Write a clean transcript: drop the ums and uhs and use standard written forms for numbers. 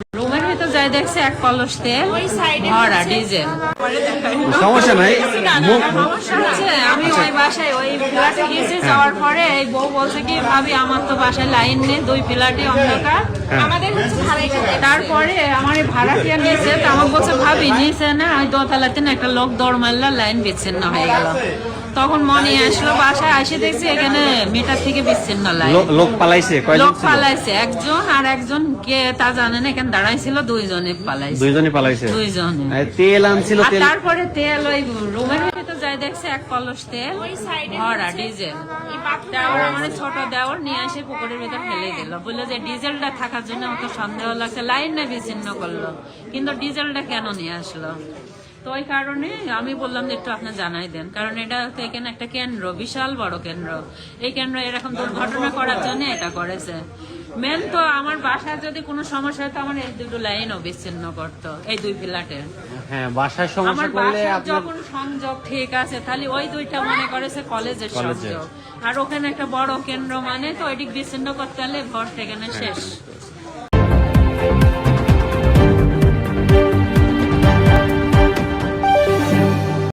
রুমের ভিতর যাই দেখছে এক কলস তেল ভরা ডিজেল। সমস্যা নাই। সমস্যা হচ্ছে আমি ওই বাসায় ওই ফ্ল্যাটে গিয়েছি, যাওয়ার পরে এই বউ বলছে কি ভাবি আমার তো বাসায় লাইন নেই, 2 ফ্ল্যাটে অন্ধকার। আমাদের তারপরে আমার এই ভাড়াটিয়া নিয়েছে, তো আমার বলছে ভাবি নিচে না ওই দোতলাতে না একটা লোক দৌড় মারলা, লাইন বিচ্ছিন্ন হয়ে গেল। তখন মনে আসলো, বাসায় এসে দেখছি এখানে মিটার থেকে বিচ্ছিন্ন লাইন। লোক পালাইছে, লোক পালাইছে একজন, আর একজন কে তা জানে না, এখানে দাঁড়াইছিল দুইজনে পালাইছে। দুইজনে পালাইছে, দুইজনে। তেল আনছিল, তেল তারপরে তেল ওই রুমের ভিতর যাই দেখছে এক কলস তেল ভরা ডিজেল। দেওয়ার আমার ছোট দেওয়ার নিয়ে এসে পুকুরের ভিতর ফেলে দিল, বললো যে ডিজেলটা থাকার জন্য আমাকে সন্দেহ লাগছে, লাইন না বিচ্ছিন্ন করলো, কিন্তু ডিজেলটা কেন নিয়ে আসলো? তো ওই কারণে আমি বললাম যে একটু আপনি জানাই দেন, কারণ এটা তো এখানে একটা কেন্দ্র, বিশাল বড় কেন্দ্র। এই কেন্দ্র এরকম দুর্ঘটনা করার জন্য এটা করেছে। মেন তো আমার বাসায় যদি কোনো সমস্যা হতো আমার এই 2 লাইনও বিচ্ছিন্ন করতো, এই 2 ফ্ল্যাটে। হ্যাঁ, বাসায় সমস্যা আমার করলে বাসায় আপনার যখন সংযোগ ঠিক আছে, তাহলে ওই 2টা মনে করেছে কলেজের সংযোগ, আর ওখানে একটা বড় কেন্দ্র, মানে তো ওইদিক বিচ্ছিন্ন করতে হলে ভোট এখানে শেষ।